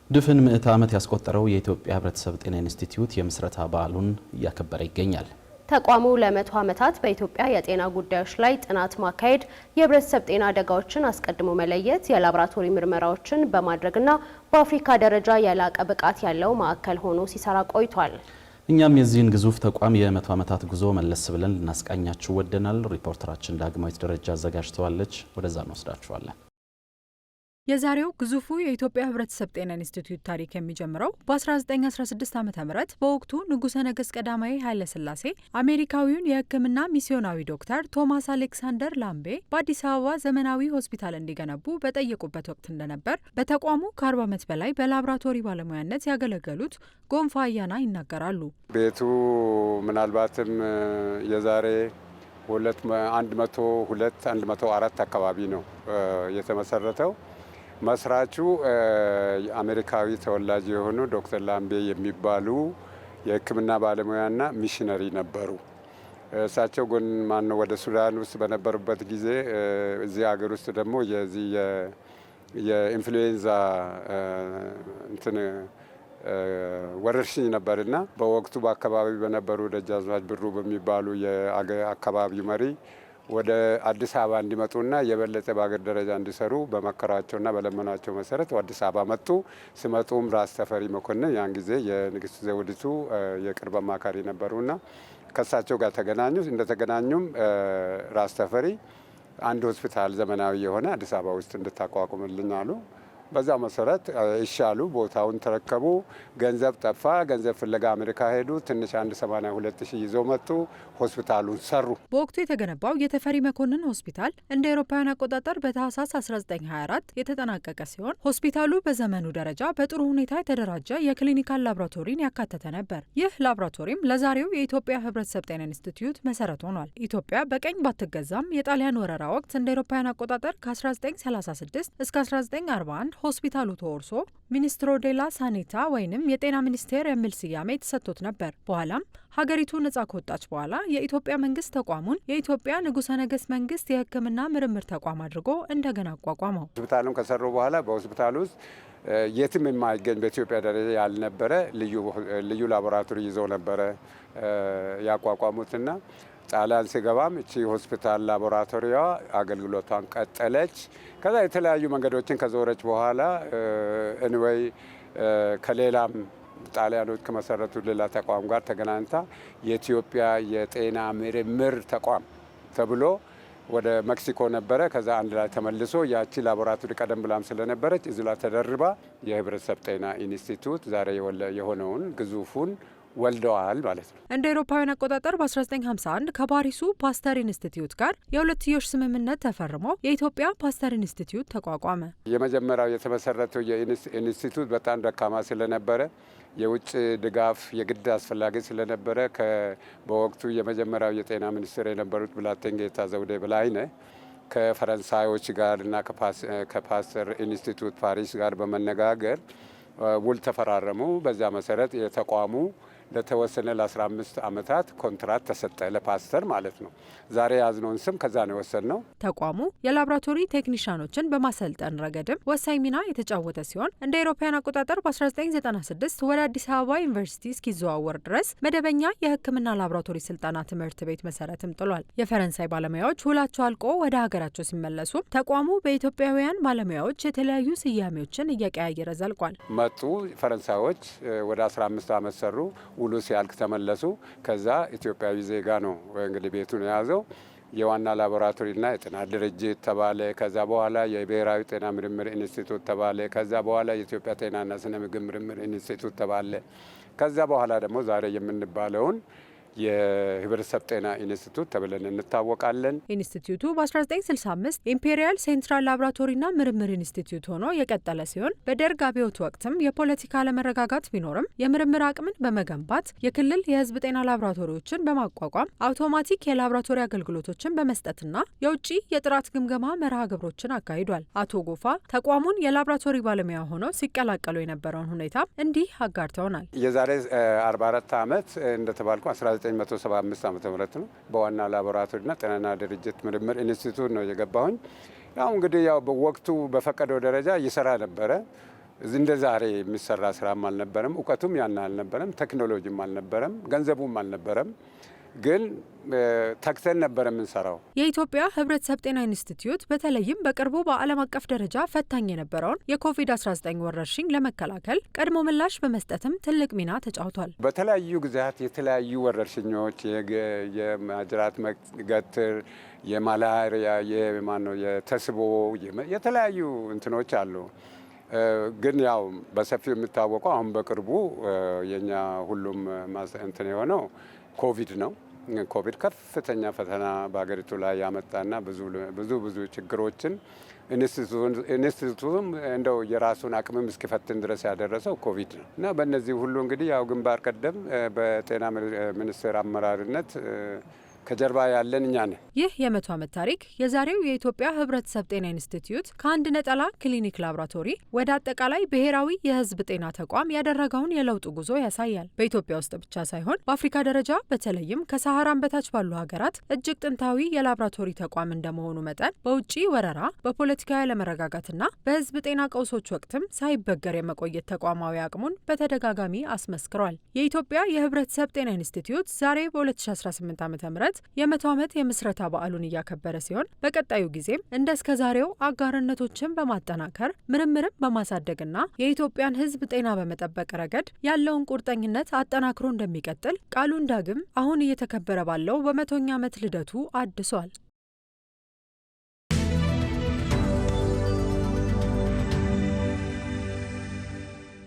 ድፍን ምዕተ ዓመት ያስቆጠረው የኢትዮጵያ ሕብረተሰብ ጤና ኢንስቲትዩት የምስረታ በዓሉን እያከበረ ይገኛል። ተቋሙ ለ100 ዓመታት በኢትዮጵያ የጤና ጉዳዮች ላይ ጥናት ማካሄድ፣ የሕብረተሰብ ጤና አደጋዎችን አስቀድሞ መለየት፣ የላቦራቶሪ ምርመራዎችን በማድረግና በአፍሪካ ደረጃ የላቀ ብቃት ያለው ማዕከል ሆኖ ሲሰራ ቆይቷል። እኛም የዚህን ግዙፍ ተቋም የ100 ዓመታት ጉዞ መለስ ብለን ልናስቃኛችሁ ወደናል። ሪፖርተራችን ዳግማዊት ደረጃ አዘጋጅተዋለች። ወደዛ እንወስዳችኋለን። የዛሬው ግዙፉ የኢትዮጵያ ሕብረተሰብ ጤና ኢንስቲትዩት ታሪክ የሚጀምረው በ1916 ዓ.ም በወቅቱ ንጉሠ ነገሥት ቀዳማዊ ኃይለ ሥላሴ አሜሪካዊውን የሕክምና ሚስዮናዊ ዶክተር ቶማስ አሌክሳንደር ላምቤ በአዲስ አበባ ዘመናዊ ሆስፒታል እንዲገነቡ በጠየቁበት ወቅት እንደነበር በተቋሙ ከ40 ዓመት በላይ በላቦራቶሪ ባለሙያነት ያገለገሉት ጎንፋ አያና ይናገራሉ። ቤቱ ምናልባትም የዛሬ 104 አካባቢ ነው የተመሰረተው። መስራቹ አሜሪካዊ ተወላጅ የሆኑ ዶክተር ላምቤ የሚባሉ የሕክምና ባለሙያና ሚሽነሪ ነበሩ። እሳቸው ጎን ማነው ወደ ሱዳን ውስጥ በነበሩበት ጊዜ እዚህ ሀገር ውስጥ ደግሞ የኢንፍሉዌንዛ ወረርሽኝ ነበርና በወቅቱ በአካባቢ በነበሩ ደጃዝማች ብሩ በሚባሉ የአካባቢው መሪ ወደ አዲስ አበባ እንዲመጡና የበለጠ በአገር ደረጃ እንዲሰሩ በመከራቸውና በለመናቸው መሰረት አዲስ አበባ መጡ። ሲመጡም ራስ ተፈሪ መኮንን ያን ጊዜ የንግስት ዘውዲቱ የቅርብ አማካሪ ነበሩና ከሳቸው ጋር ተገናኙ። እንደተገናኙም ራስ ተፈሪ አንድ ሆስፒታል ዘመናዊ የሆነ አዲስ አበባ ውስጥ እንድታቋቁምልኝ አሉ። በዛ መሰረት ይሻሉ ቦታውን ተረከቡ። ገንዘብ ጠፋ። ገንዘብ ፍለጋ አሜሪካ ሄዱ። ትንሽ 182,000 ይዘው መጡ። ሆስፒታሉን ሰሩ። በወቅቱ የተገነባው የተፈሪ መኮንን ሆስፒታል እንደ አውሮፓውያን አቆጣጠር በታህሳስ 1924 የተጠናቀቀ ሲሆን ሆስፒታሉ በዘመኑ ደረጃ በጥሩ ሁኔታ የተደራጀ የክሊኒካል ላቦራቶሪን ያካተተ ነበር። ይህ ላቦራቶሪም ለዛሬው የኢትዮጵያ ሕብረተሰብ ጤና ኢንስቲትዩት መሰረት ሆኗል። ኢትዮጵያ በቀኝ ባትገዛም የጣሊያን ወረራ ወቅት እንደ አውሮፓውያን አቆጣጠር ከ1936 እስከ 1941 ሆስፒታሉ ተወርሶ ሚኒስትሮ ዴላ ሳኔታ ወይንም የጤና ሚኒስቴር የሚል ስያሜ ተሰጥቶት ነበር። በኋላም ሀገሪቱ ነጻ ከወጣች በኋላ የኢትዮጵያ መንግስት ተቋሙን የኢትዮጵያ ንጉሠ ነገሥት መንግስት የሕክምና ምርምር ተቋም አድርጎ እንደገና አቋቋመው። ሆስፒታሉን ከሰሩ በኋላ በሆስፒታሉ ውስጥ የትም የማይገኝ በኢትዮጵያ ደረጃ ያልነበረ ልዩ ላቦራቶሪ ይዘው ነበረ ያቋቋሙትና ጣሊያን ሲገባም እቺ ሆስፒታል ላቦራቶሪዋ አገልግሎቷን ቀጠለች። ከዛ የተለያዩ መንገዶችን ከዞረች በኋላ እንወይ ከሌላም ጣሊያኖች ከመሰረቱ ሌላ ተቋም ጋር ተገናኝታ የኢትዮጵያ የጤና ምርምር ተቋም ተብሎ ወደ ሜክሲኮ ነበረ። ከዛ አንድ ላይ ተመልሶ ያቺ ላቦራቶሪ ቀደም ብላም ስለነበረች እዚህ ላይ ተደርባ የሕብረተሰብ ጤና ኢንስቲትዩት ዛሬ የሆነውን ግዙፉን ወልደዋል ማለት ነው። እንደ አውሮፓውያን አቆጣጠር በ1951 ከባሪሱ ፓስተር ኢንስቲትዩት ጋር የሁለትዮሽ ስምምነት ተፈርሞ የኢትዮጵያ ፓስተር ኢንስቲትዩት ተቋቋመ። የመጀመሪያው የተመሰረተው የኢንስቲትዩት በጣም ደካማ ስለነበረ የውጭ ድጋፍ የግድ አስፈላጊ ስለነበረ በወቅቱ የመጀመሪያው የጤና ሚኒስትር የነበሩት ብላቴንጌታ ዘውዴ በላይነህ ከፈረንሳዮች ጋር እና ከፓስተር ኢንስቲትዩት ፓሪስ ጋር በመነጋገር ውል ተፈራረሙ። በዛ መሰረት የተቋሙ ለተወሰነ ለ15 ዓመታት ኮንትራት ተሰጠ፣ ለፓስተር ማለት ነው። ዛሬ ያዝነውን ስም ከዛ ነው የወሰድነው። ተቋሙ የላቦራቶሪ ቴክኒሻኖችን በማሰልጠን ረገድም ወሳኝ ሚና የተጫወተ ሲሆን እንደ አውሮፓውያን አቆጣጠር በ1996 ወደ አዲስ አበባ ዩኒቨርሲቲ እስኪዘዋወር ድረስ መደበኛ የሕክምና ላቦራቶሪ ስልጠና ትምህርት ቤት መሰረትም ጥሏል። የፈረንሳይ ባለሙያዎች ውላቸው አልቆ ወደ ሀገራቸው ሲመለሱ ተቋሙ በኢትዮጵያውያን ባለሙያዎች የተለያዩ ስያሜዎችን እየቀያየረ ዘልቋል። መጡ ፈረንሳዮች ወደ 15 ዓመት ሰሩ። ውሉ ሲያልቅ ተመለሱ። ከዛ ኢትዮጵያዊ ዜጋ ነው እንግዲህ ቤቱን የያዘው። የዋና ላቦራቶሪና የጤና ድርጅት ተባለ። ከዛ በኋላ የብሔራዊ ጤና ምርምር ኢንስቲትዩት ተባለ። ከዛ በኋላ የኢትዮጵያ ጤናና ስነ ምግብ ምርምር ኢንስቲትዩት ተባለ። ከዛ በኋላ ደግሞ ዛሬ የምንባለውን የሕብረተሰብ ጤና ኢንስቲትዩት ተብለን እንታወቃለን። ኢንስቲትዩቱ በ1965 ኢምፔሪያል ሴንትራል ላቦራቶሪና ምርምር ኢንስቲትዩት ሆኖ የቀጠለ ሲሆን በደርግ አብዮት ወቅትም የፖለቲካ አለመረጋጋት ቢኖርም የምርምር አቅምን በመገንባት የክልል የሕዝብ ጤና ላቦራቶሪዎችን በማቋቋም አውቶማቲክ የላቦራቶሪ አገልግሎቶችን በመስጠትና የውጭ የጥራት ግምገማ መርሃ ግብሮችን አካሂዷል። አቶ ጎፋ ተቋሙን የላቦራቶሪ ባለሙያ ሆነው ሲቀላቀሉ የነበረውን ሁኔታ እንዲህ አጋርተውናል። የዛሬ 44 ዓመት እንደተባልኩ 1975 ዓ.ም ነው በዋና ላቦራቶሪና ጤናና ድርጅት ምርምር ኢንስቲትዩት ነው የገባሁኝ። ያው እንግዲህ ያው በወቅቱ በፈቀደው ደረጃ ይሰራ ነበረ። እንደ ዛሬ የሚሰራ ስራም አልነበረም። እውቀቱም ያን አልነበረም። ቴክኖሎጂም አልነበረም። ገንዘቡም አልነበረም። ግን ተክተን ነበር የምንሰራው። የኢትዮጵያ ሕብረተሰብ ጤና ኢንስቲትዩት በተለይም በቅርቡ በዓለም አቀፍ ደረጃ ፈታኝ የነበረውን የኮቪድ-19 ወረርሽኝ ለመከላከል ቀድሞ ምላሽ በመስጠትም ትልቅ ሚና ተጫውቷል። በተለያዩ ጊዜያት የተለያዩ ወረርሽኞች የማጅራት ገትር፣ የማላሪያ፣ የተስቦ የተለያዩ እንትኖች አሉ። ግን ያው በሰፊው የሚታወቀው አሁን በቅርቡ የኛ ሁሉም እንትን የሆነው ኮቪድ ነው። ኮቪድ ከፍተኛ ፈተና በሀገሪቱ ላይ ያመጣና ብዙ ችግሮችን ኢንስቲትዩቱም እንደው የራሱን አቅምም እስኪፈትን ድረስ ያደረሰው ኮቪድ ነው እና በእነዚህ ሁሉ እንግዲህ ያው ግንባር ቀደም በጤና ሚኒስቴር አመራርነት ከጀርባ ያለን እኛ ነን። ይህ የ100 ዓመት ታሪክ የዛሬው የኢትዮጵያ ሕብረተሰብ ጤና ኢንስቲትዩት ከአንድ ነጠላ ክሊኒክ ላቦራቶሪ ወደ አጠቃላይ ብሔራዊ የሕዝብ ጤና ተቋም ያደረገውን የለውጥ ጉዞ ያሳያል። በኢትዮጵያ ውስጥ ብቻ ሳይሆን በአፍሪካ ደረጃ በተለይም ከሰሃራን በታች ባሉ ሀገራት እጅግ ጥንታዊ የላቦራቶሪ ተቋም እንደመሆኑ መጠን በውጭ ወረራ፣ በፖለቲካዊ አለመረጋጋትና በሕዝብ ጤና ቀውሶች ወቅትም ሳይበገር የመቆየት ተቋማዊ አቅሙን በተደጋጋሚ አስመስክሯል። የኢትዮጵያ የሕብረተሰብ ጤና ኢንስቲትዩት ዛሬ በ2018 ዓ.ም የ100 ዓመት የምስረታ በዓሉን እያከበረ ሲሆን በቀጣዩ ጊዜም እንደ እስከ ዛሬው አጋርነቶችን በማጠናከር ምርምርን በማሳደግና የኢትዮጵያን ሕዝብ ጤና በመጠበቅ ረገድ ያለውን ቁርጠኝነት አጠናክሮ እንደሚቀጥል ቃሉን ዳግም አሁን እየተከበረ ባለው በ100ኛ ዓመት ልደቱ አድሷል።